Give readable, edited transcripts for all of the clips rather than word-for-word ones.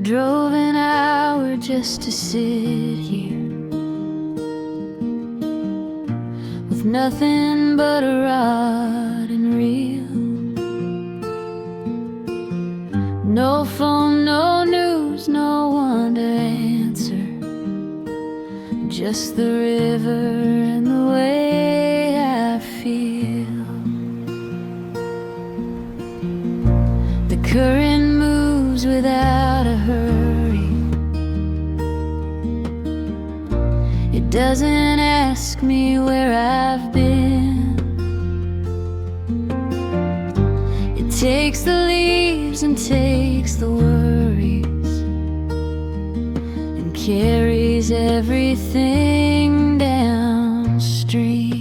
drove an hour just to sit here with nothing but a rod and reel. No phone, no news, no one to answer, just the river and the way I feel. The current moves without a hurry. It doesn't ask me where I've been. It takes the leaves and takes the worries and carries everything downstream.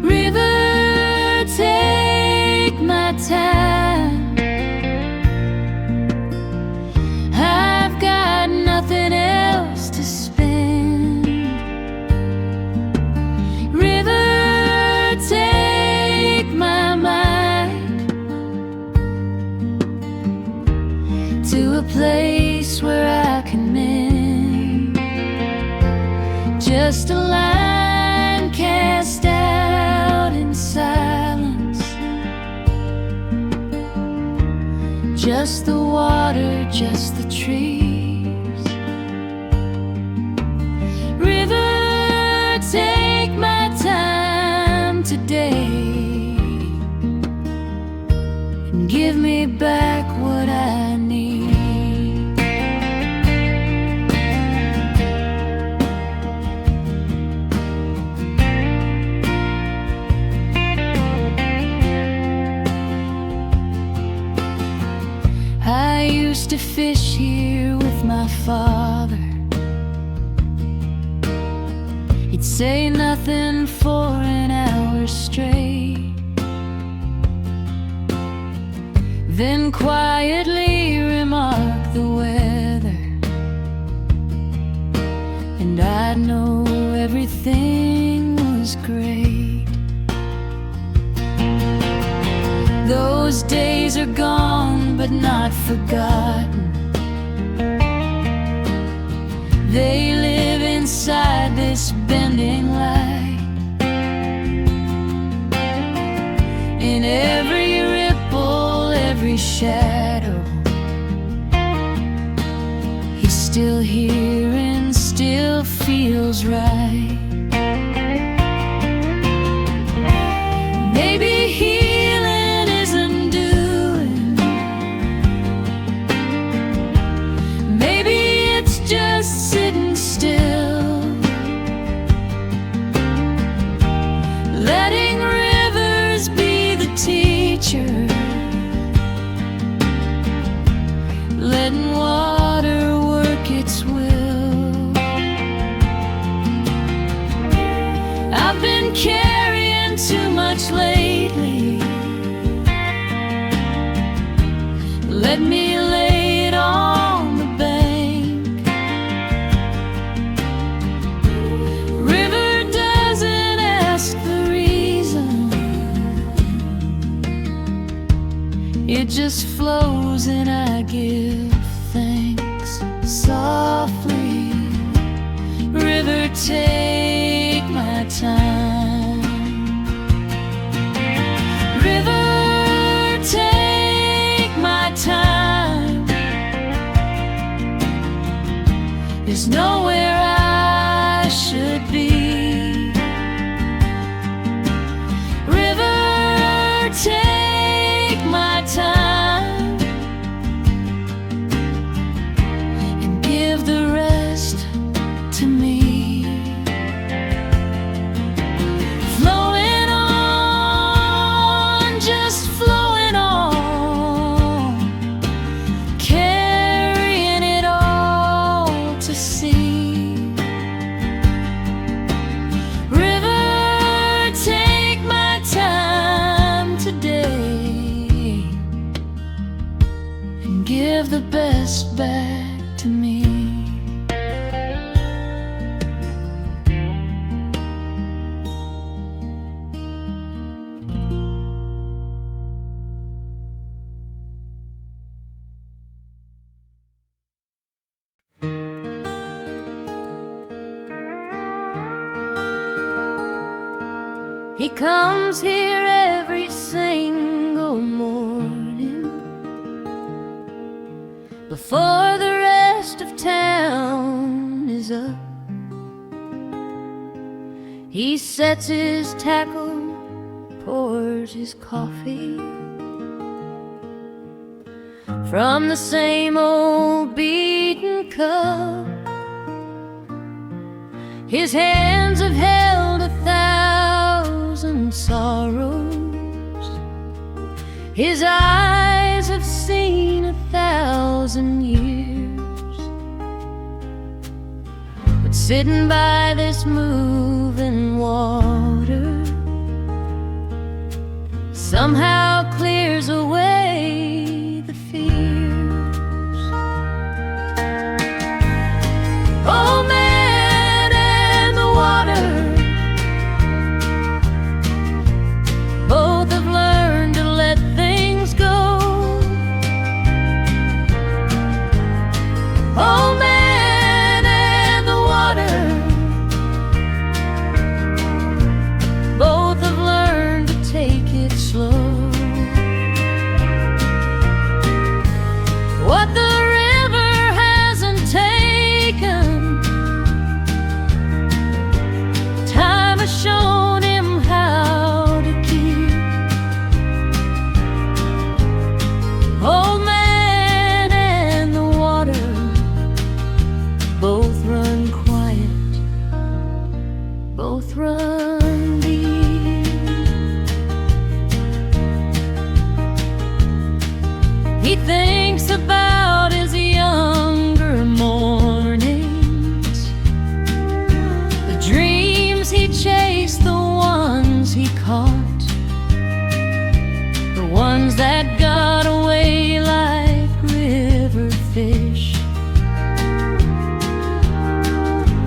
River, take my time. I've got nothing else to spend. River, take my mind to a place where I can mend. Just a line cast out in silence, just the water, just the trees. River, take my time today and give me back what I need. I used to fish here with my father. He'd say nothing for an hour straight, then quietly remark the weather, and I'd know everything was great. Those days are gone but not forgotten. They live inside this bending light. In every ripple, every shadow, he's still here and still feels right. Maybe healing isn't doing, maybe it's just sitting still, letting rivers be the teacher, letting water work its will. I've been carrying too much lately. Let me lay it on the bank. River doesn't ask the reason, it just flows and I give thanks softly. River, take my time. River, take my time. There's nowhere I should be. River, take my time and give the rest to me. He comes here every single morning before the rest of town is up. He sets his tackle, pours his coffee from the same old beaten cup. His hands have held 1,000 sorrows. His eyes have seen 1,000 years. But sitting by this moving water somehow clears away the fears. Oh man and the water, both have learned to let things go. Oh man and the water, both have learned to take it slow. What the river hasn't taken, time has shown him how to keep. Old man and the water both run quiet, both run deep. He thinks about his younger mornings, the dreams he chased, the ones he caught, the ones that got away like river fish,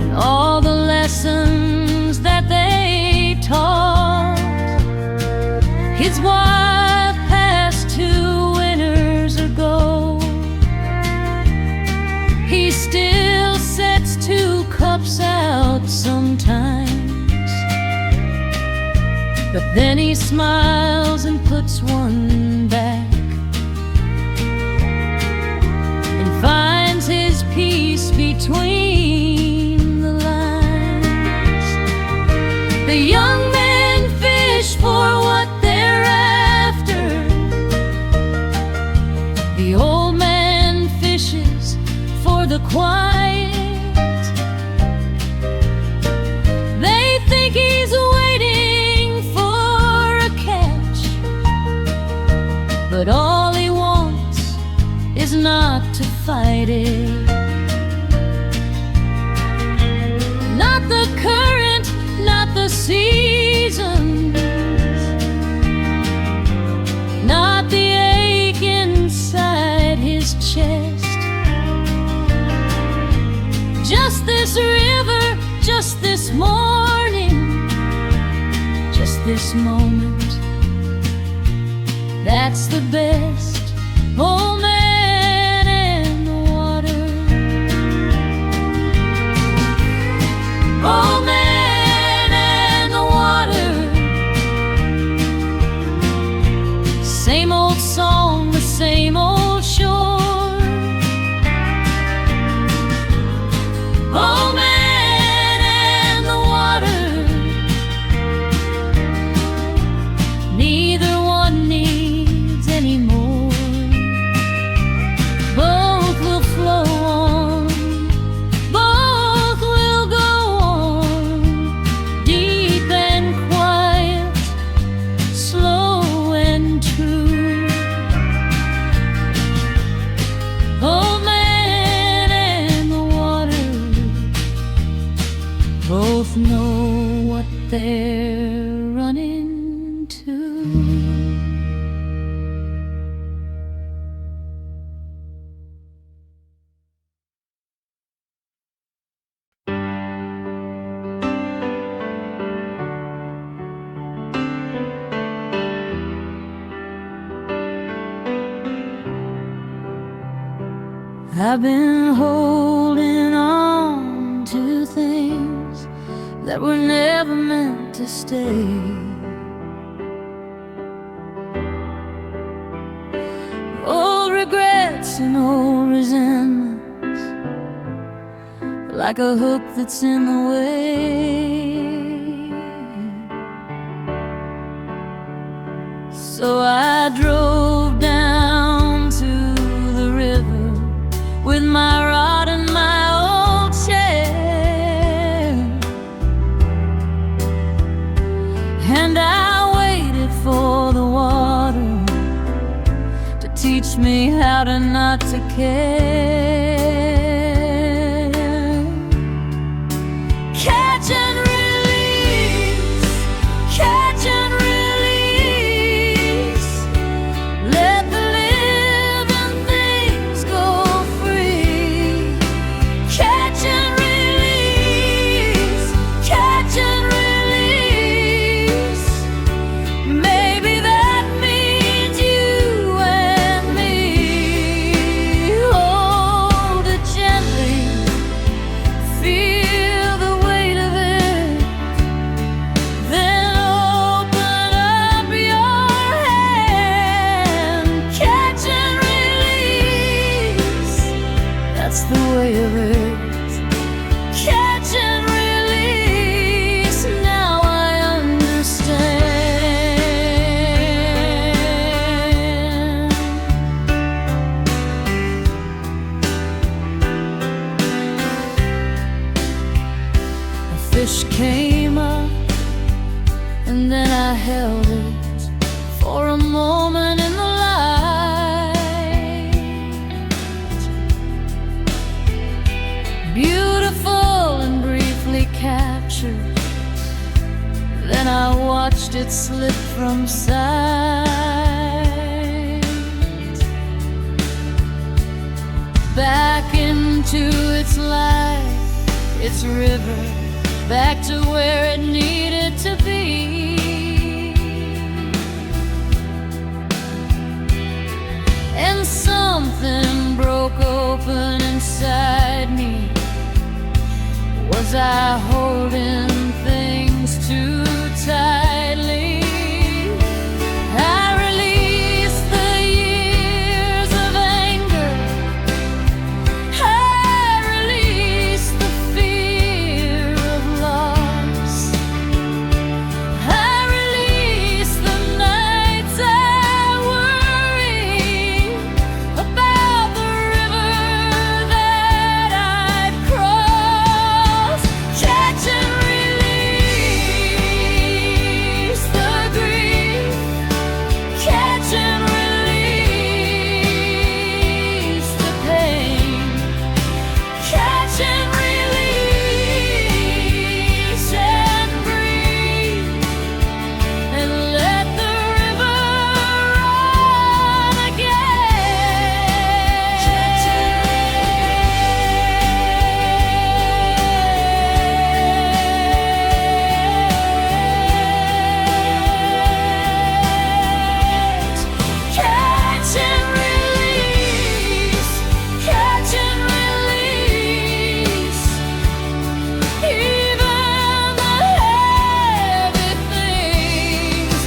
and all the lessons that they taught. His wife passed 2 winters ago. He still sets 2 cups out sometimes, but then he smiles and puts one back and finds his peace between the lines. The young men fish for what they're after, the old man fishes for the quiet. They think he's waiting for a catch, but all he wants is not to fight it. Not the current, not the seasons, not the ache inside his chest. Just this river, just this morning, just this moment, that's the best. Old man and the water, old man and the water, same old song, the same old shore. Old man and the water, neither one needs any more. Both will flow on, both will go on, deep and quiet, slow and true. Old man and the water both know what they're running to. I've been holding on to things that were never meant to stay. and old resentments, like a hook that's in the way. So I drove down to the river with my rod and my old chair, and I waited for the water to teach me how to not to care. Catch and release, catch and release. Let the living things go free. Catch and release, catch and release. Maybe that means you and me. Hold it gently, feel the weight of it, then open up your hand. Catch and release, that's the way of it. Catch and release, now I understand. A fish came up, and then I held it for a moment in the light. Beautiful and briefly captured, then I watched it slip from sight, back into its life, its river, back to where it needed to be. And something broke open inside me. Was I holding things too tightly? I released the years of anger, I released the fear of loss, I released the nights I worried about the river that I'd crossed. Catch and release the grief, catch and release the pain, catch and release and breathe, and let the river run again. Catch and release, catch and release, even the heavy things.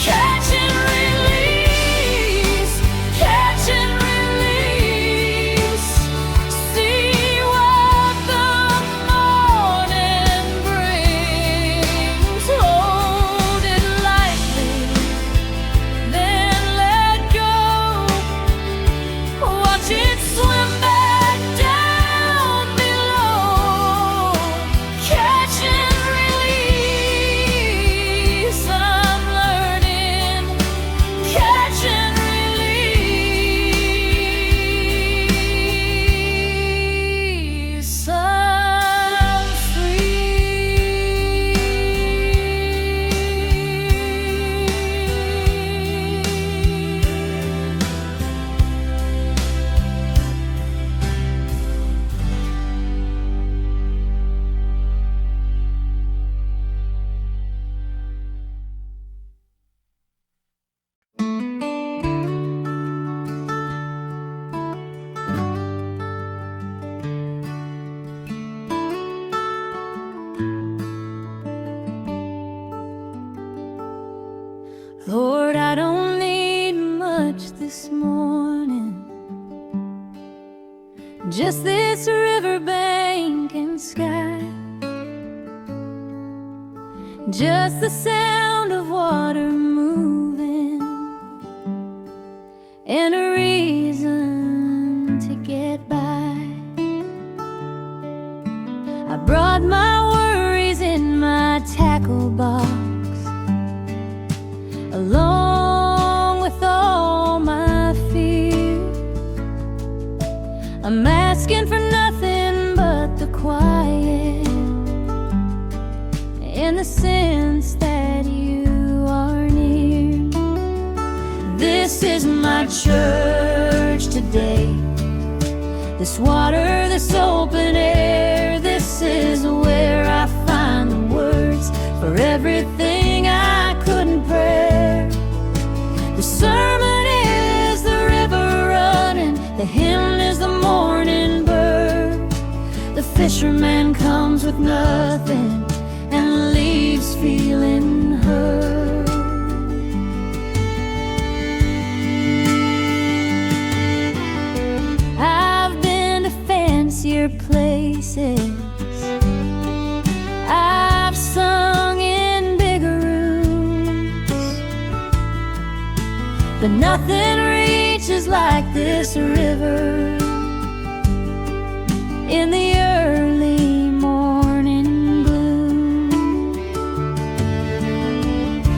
Catch and release, catch and release. See what the morning brings. Hold it lightly, then let go. Watch it swim back down below. Catch and release, I'm learning. Catch and release, I'm free. Lord, I don't need much this morning. just this riverbank and sky, just the sound of water moving, and a reason to get by. I brought my worries in my tackle box, along with all my fear. I'm asking for nothing but the quiet, in the sense that you are near. This is my church today, this water, this open air. This is where I find the words for everything I couldn't pray. The sermon is the river running, the hymn is the morning bird. The fisherman comes with nothing and leaves feeling hurt. I've been to fancier places, I've sung in bigger rooms, but nothing reaches like this river in the early morning gloom.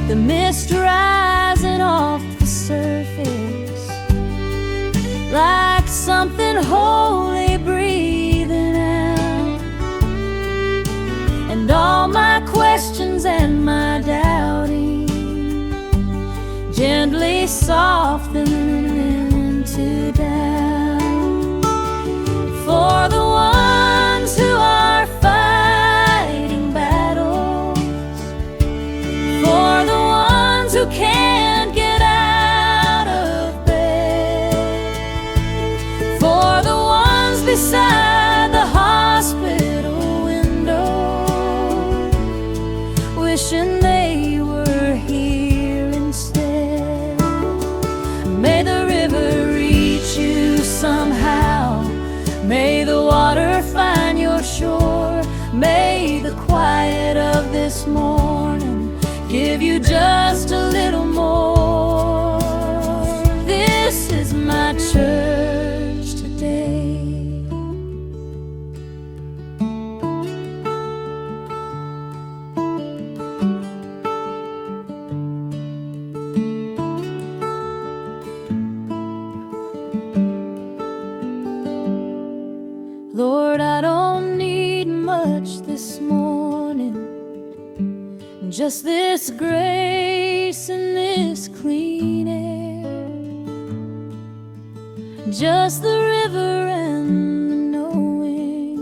The mist rising off the surface, like something holy breathing out, and all my questions and my doubting gently softening to doubt. For the ones who are fighting battles, for the ones who can't get out of bed, for the ones beside the hospital window, wishing they were here instead. May the river reach you somehow, may the water find your shore, may the quiet of this morning give you just a little more. This is my church today. Lord, I don't need much this morning, just this grace and this clean air, just the river and the knowing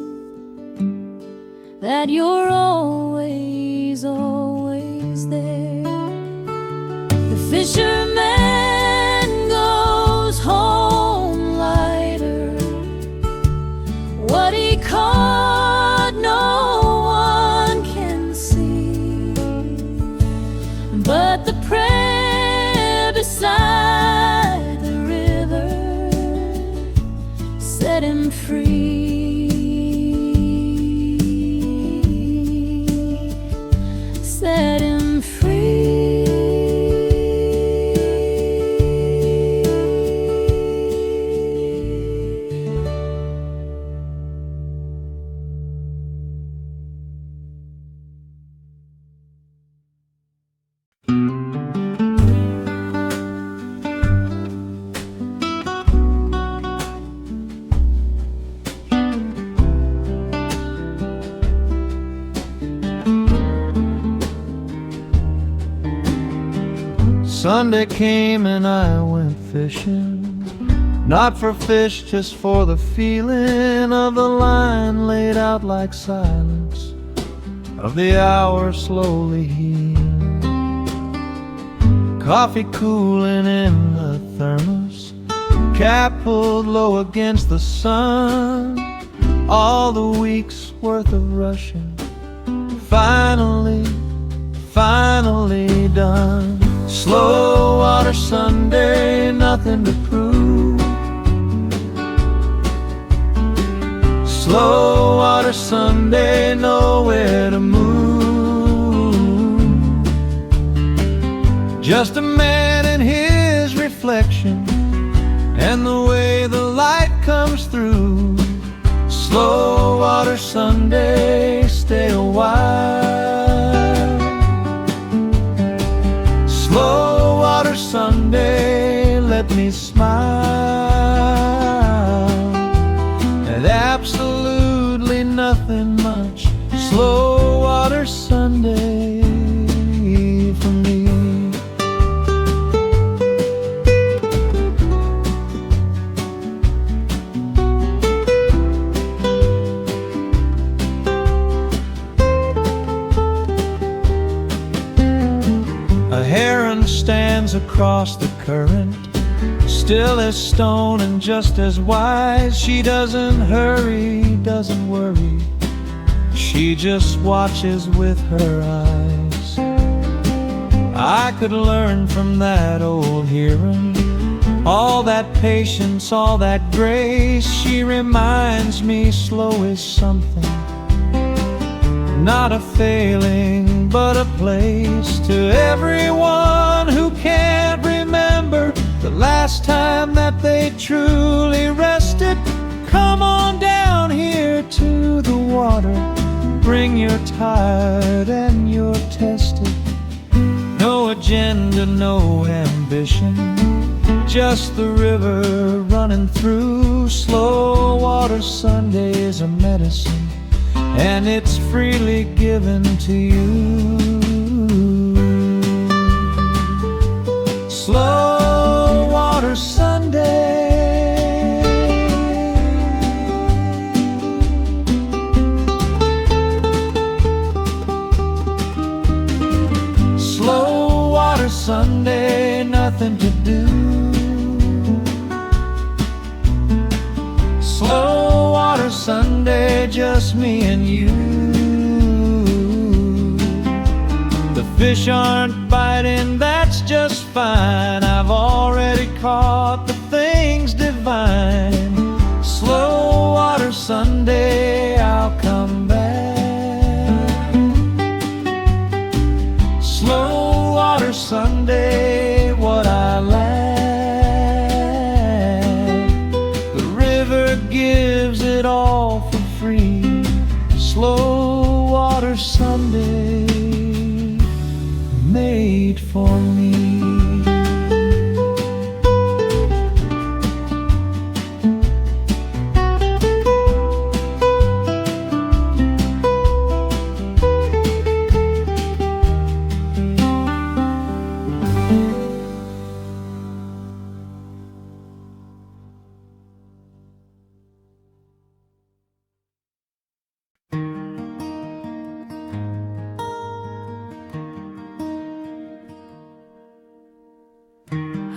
that you're always, always there. The fisherman goes home lighter, what he caught no one can see, but the prayer beside the river set him free, set him free. Sunday came and I went fishing, not for fish, just for the feeling of the line laid out like silence, of the hour slowly healing. Coffee cooling in the thermos, cap pulled low against the sun. All the week's worth of rushing, finally done. Slow water Sunday, nothing to prove. Slow water Sunday, nowhere to move. Just a man and his reflection, and the way the light comes through. Slow water Sunday, stay a while. Slow water Sunday, let me smile at absolutely nothing much. Slow water Sunday for me. A heron stands across the current, still as stone and just as wise. She doesn't hurry, doesn't worry, she just watches with her eyes. I could learn from that old heron, all that patience, all that grace. She reminds me slow is something, not a failing, but a place. To everyone who can't remember the last time that they truly rested, come on down here to the water. Bring your tired and your tested. No agenda, no ambition, just the river running through. Slow water Sunday is a medicine, and it's freely given to you. Slow water Sunday. Slow water Sunday, nothing to do. Slow water Sunday, just me and you. The fish aren't biting, that's just fine. I've already caught the things divine. Slow water Sunday, I'll come back. Slow water Sunday, what I lack, the river gives it all for free. Slow water Sunday, made for me.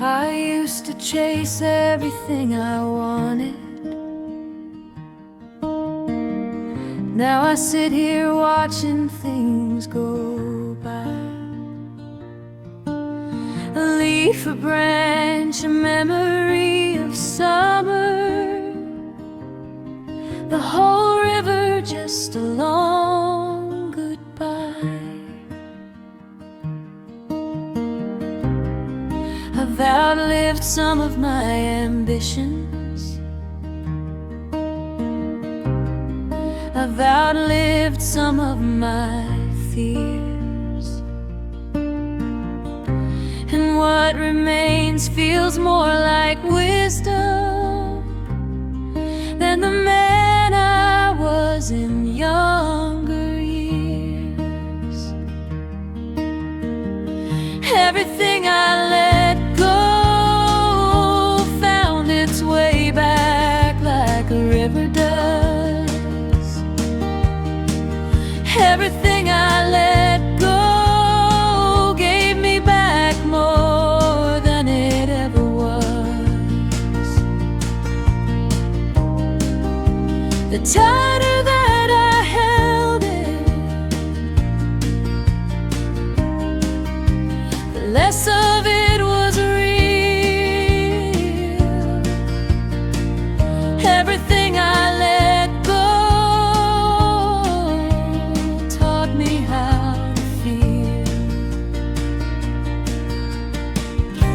I used to chase everything I wanted. Now I sit here watching things go by. A leaf, a branch, a memory of summer. The whole river just a long goodbye. I've outlived some of my ambitions. I've outlived some of my fears. And what remains feels more like wisdom than the man I was in younger years. Everything I let go found its way back like a river does. Everything I let go gave me back more than it ever was. The tighter that I held it, the less of it was real. Everything I let go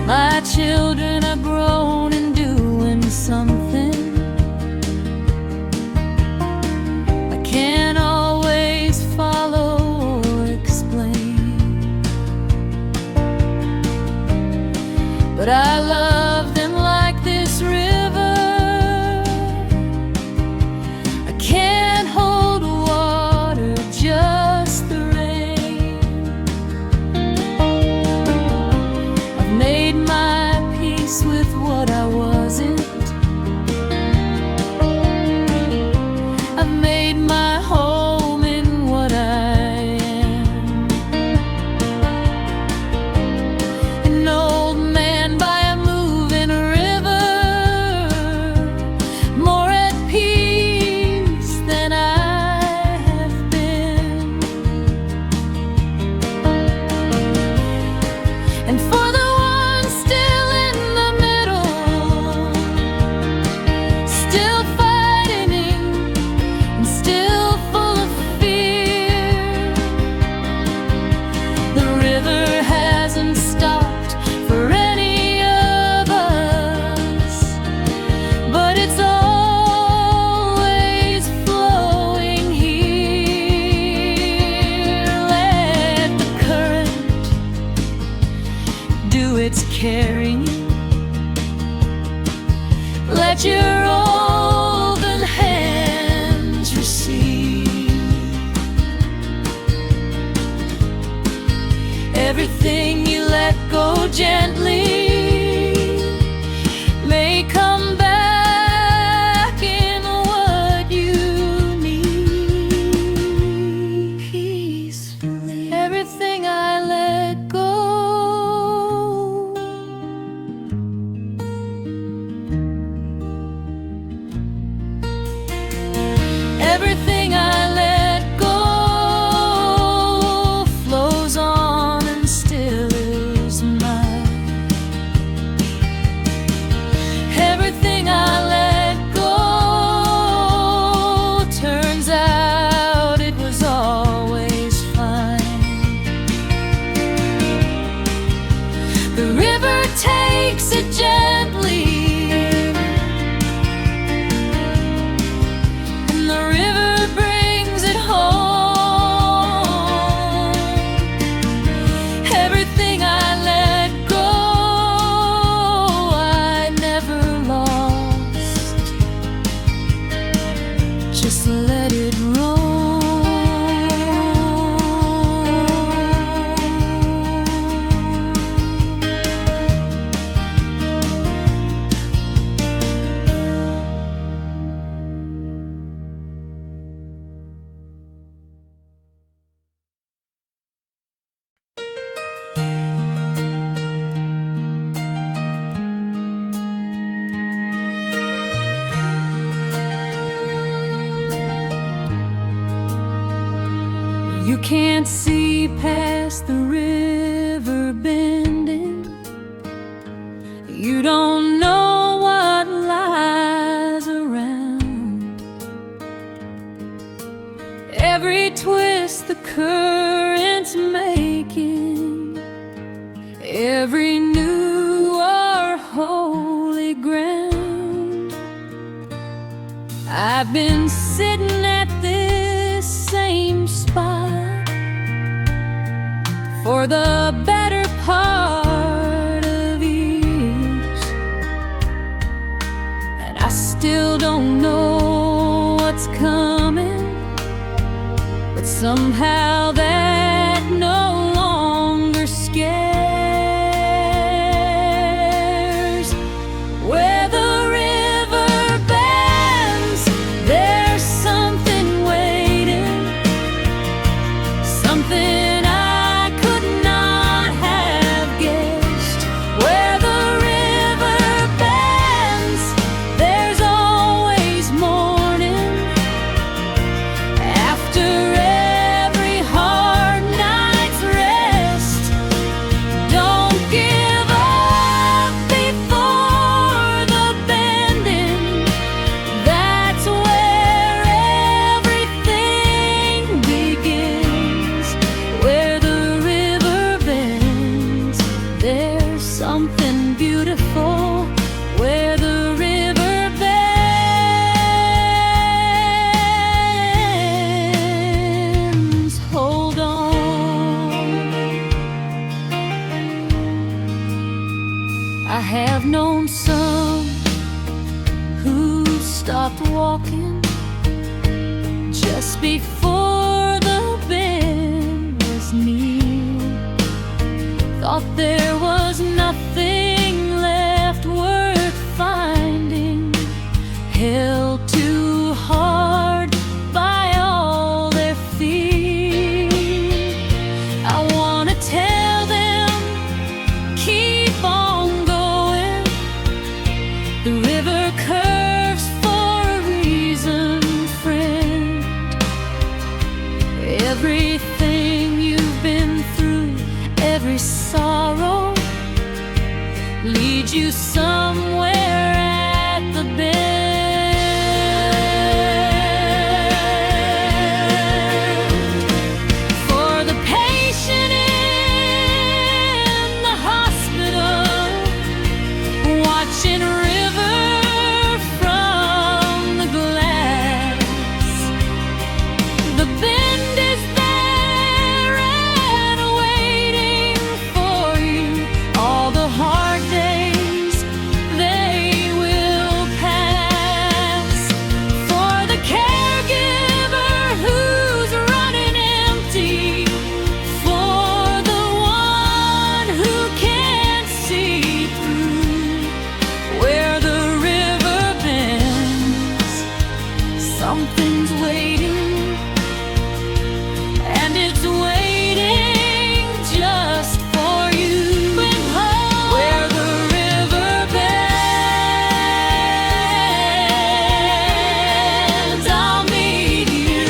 My children are grown and doing something I can't always follow or explain, but I love them like this river. I can't hold water, just the rain. I've made my peace with what I wasn't. I've made my home in what I am. An old man by a moving river, more at peace than I have been. And for the ones still in the middle, still fighting and still full of fear, the river hasn't stopped for any of us, but it's always flowing here. Let the current do its carrying. Let your open hands receive everything you let go gently may come back in what you need peacefully. Everything I let go, everything I let go flows on and still is mine. Everything I let go turns out it was always fine. The river takes it gently, and the river brings it home. Everything I let go, I never lost. Just let it roll. You can't see past the river bending. You don't know what lies around. Every twist the current's making, every new or holy ground. I've been sitting at this same spot for the better part of years, and I still don't know what's coming, but somehow that no longer scares. Where the river bends, there's something waiting, something I could not have guessed. Where the river bends, there's always morning after every heart something beautiful where the river bends. Hold on. I have known some who stopped walking just before the bend was near. Thought there was nothing left worth finding, held too hard by all their fear. I wanna tell them, keep on going. The river curves for a reason, friend. Everything you've been through, every sorrow, leads you somewhere at the bend. For the patient in the hospital, watching a river from the glass, the bend is there and waiting for you. All the hard days, they will pass. For the caregiver who's running empty, for the one who can't see through where the river bends, something's waiting, and it's waiting just for you. Where the river bends, I'll meet you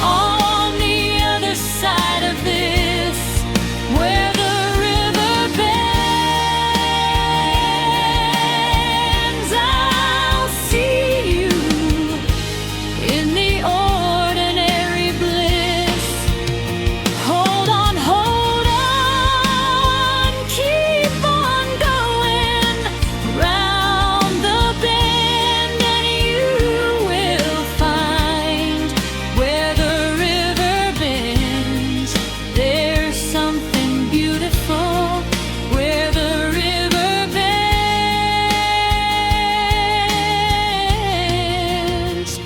on the other side of this. Where the river bends, I'll see you in the ordinary bliss. Hold on, keep on going round the bend, and you will find where the river bends. There's something beautiful where the river bends.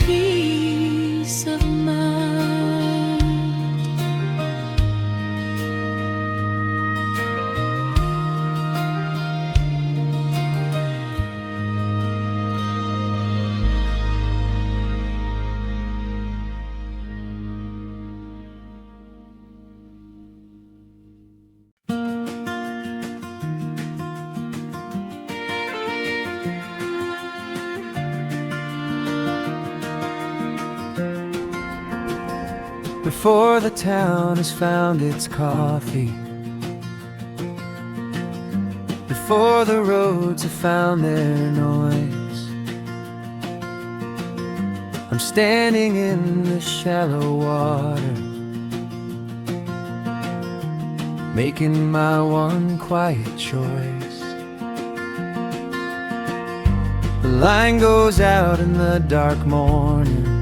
Peace of mind. Before the town has found its coffee, before the roads have found their noise, I'm standing in the shallow water, making my one quiet choice. The line goes out in the dark morning.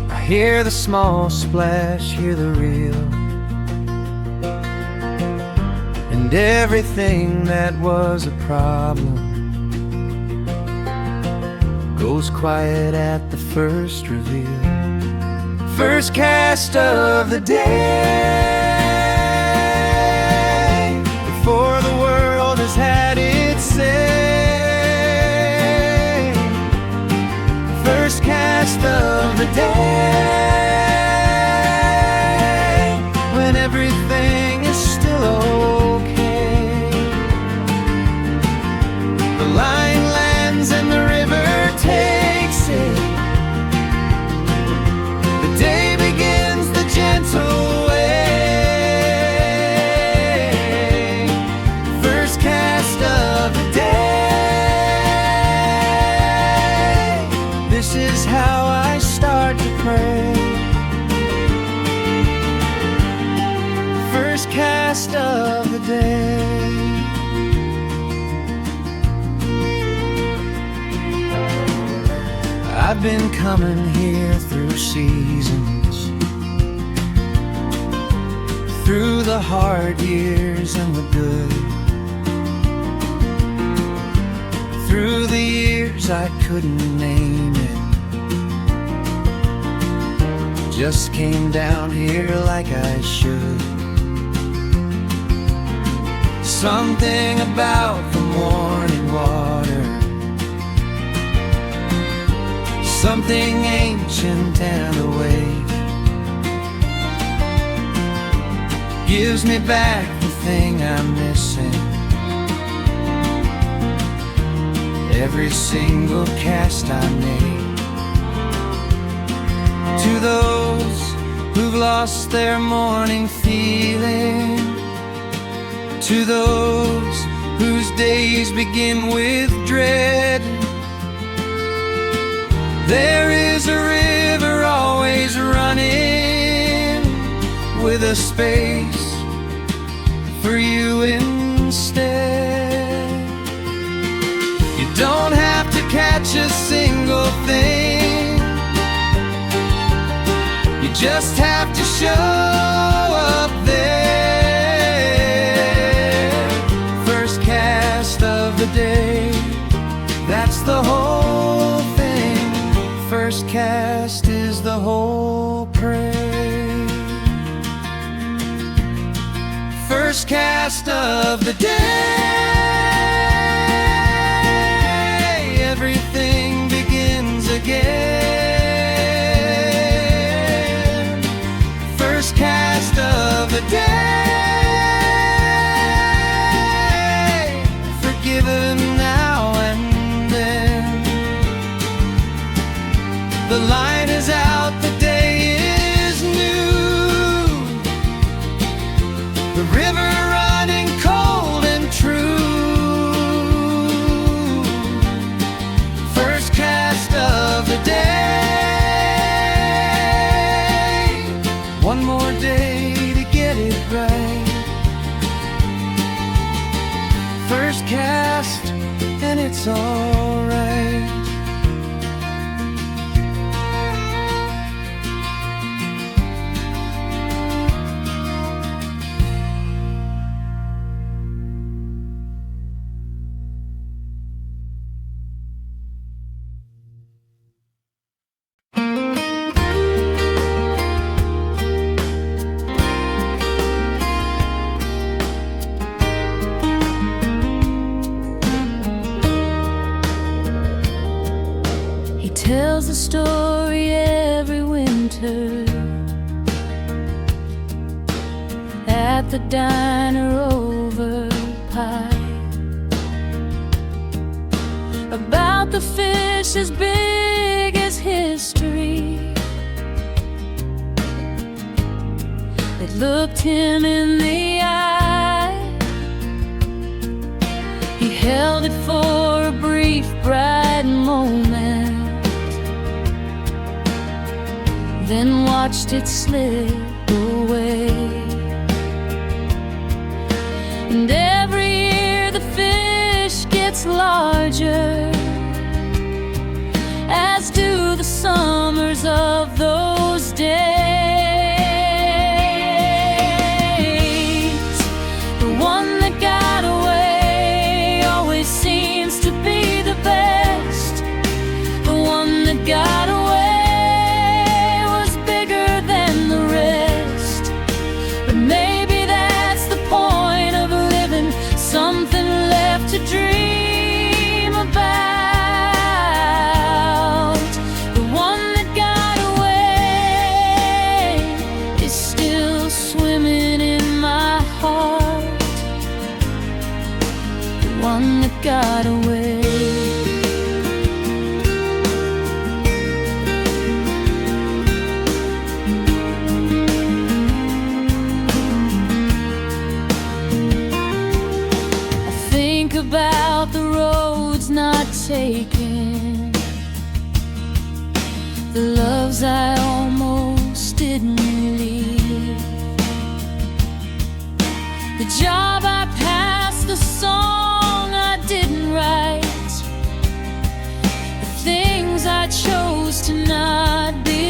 I hear the small splash, hear the reel, and everything that was a problem goes quiet at the first reveal. First cast of the day, before the world has had its say. First cast of the day, when everything is still okay. The line lands and the river takes it. The day begins the gentle way. First cast of the day. This is how I start to pray. First cast of the day. I've been coming here through seasons, through the hard years and the good, through the years I couldn't name it. Just came down here like I should. Something about the morning water, something ancient and awake, gives me back the thing I'm missing. Every single cast I make. To those who've lost their morning feeling, to those whose days begin with dread, there is a river always running with a space for you instead. You don't have to catch a single thing, you just have to show up there. First cast of the day, that's the whole thing. First cast is the whole prayer. First cast of the day, everything begins again. First cast of the day, forgiven now and then. The line is out, the day is new, the river running cold and true. First cast of the day, one more day to get it right. First cast and it's alright. Tells the story every winter at the diner over pie, about the fish as big as history that looked him in the eye. He held it for a brief bright moment, then watched it slip away. And every year the fish gets larger, as do the summers of those days. The one that got away always seems to be the best. The one that got away to dream about. The one that got away is still swimming in my heart. The one that got away. About the roads not taken, the loves I almost didn't leave, the job I passed, the song I didn't write, the things I chose to not believe.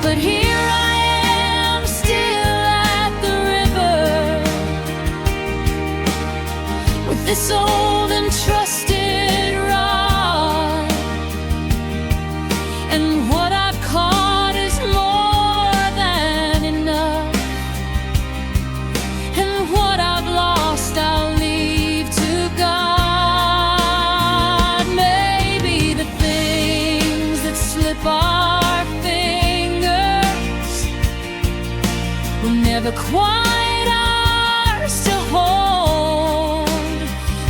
But here I am, still at the river, with this old and trusted rod, and what I've caught is more than enough, and what I've lost I'll leave to God. Maybe the things that slip our fingers were never quite ours to hold.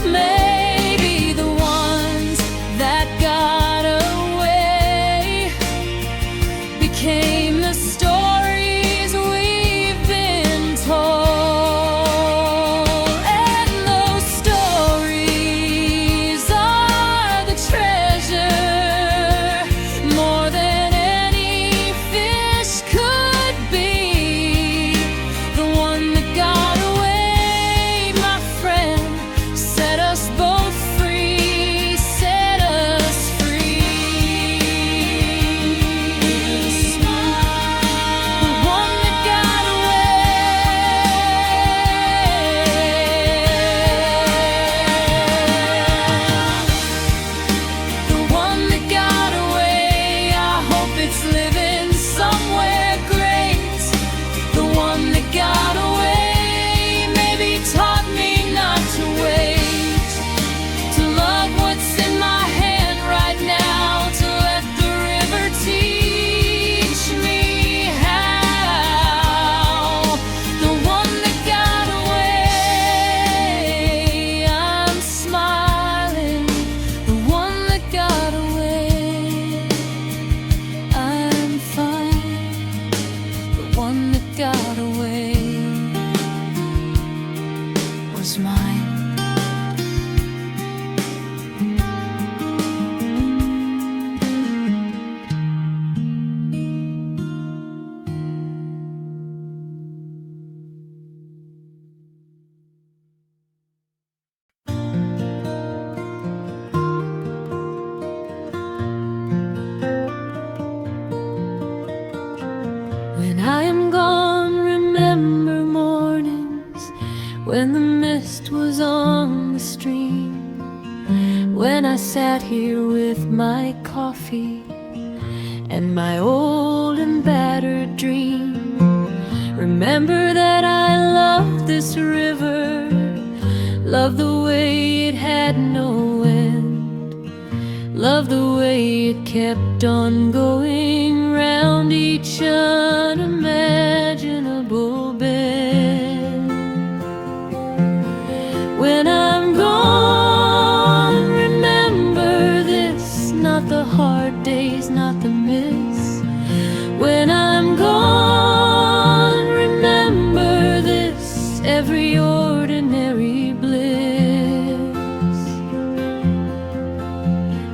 Maybe the ones that got away became the stories we've been told. And those stories are the treasure, more than any fish could be. The one that got away, my friend, set us both free, set us free. The one that got away, the one that got away, I hope it's living somewhere great. The one that got away maybe taught me not to wait, to love what's in my hand right now, to let the river teach me how. The one that got away, I'm smiling. The one that got away, I'm fine. The one that got away was mine. When I am gone, remember mornings when the mist was on the stream, when I sat here with my coffee and my old and battered dream. Remember that I loved this river, loved the way it had no end, loved the way it kept on going round each unimaginable bend. When I'm gone, remember this, not the hard days, not the myths. When I'm gone, remember this, every ordinary bliss.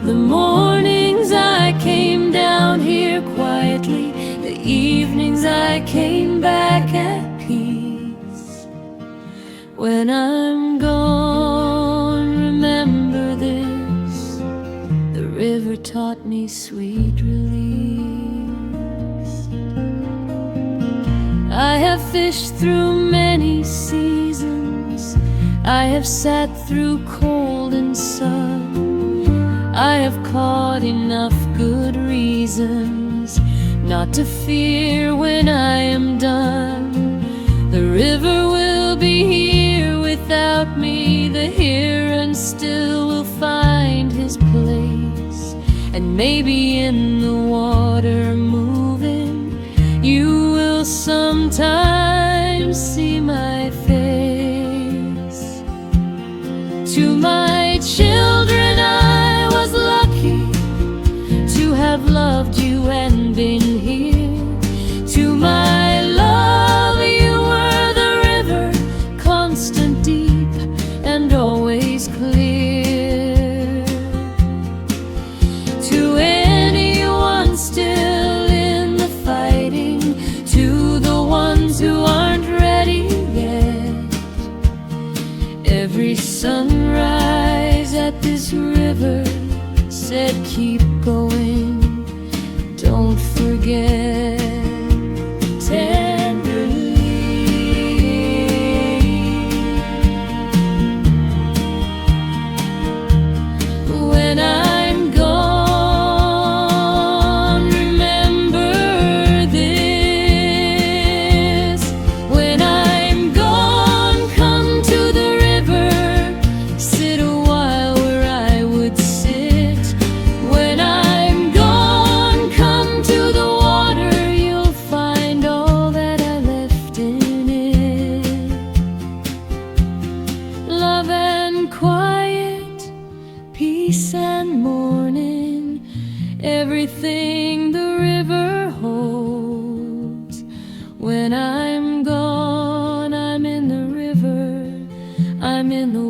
The mornings I came down here quietly, the evenings I came back at peace. When I'm gone, remember this, the river taught me sweet release. I have fished through many seasons, I have sat through cold and sun, I have caught enough good reasons not to fear when I am done. The river will be here without me, the here and still will find his place. And maybe in the water moving, you will sometimes see my face. To my children, I was lucky to have loved you and been here. To my love, you were the river, constant, deep, and always clear. To anyone still in the fighting, to the ones who river said keep going, don't forget. Tenderly, when I'm gone, remember this. When I'm gone, come to the river, sit a while where I would sit. When I'm gone, come to the water, you'll find all that I left in it. Love and quiet, peace and mourning, everything the river holds. When I'm gone, I'm in the river, I'm in the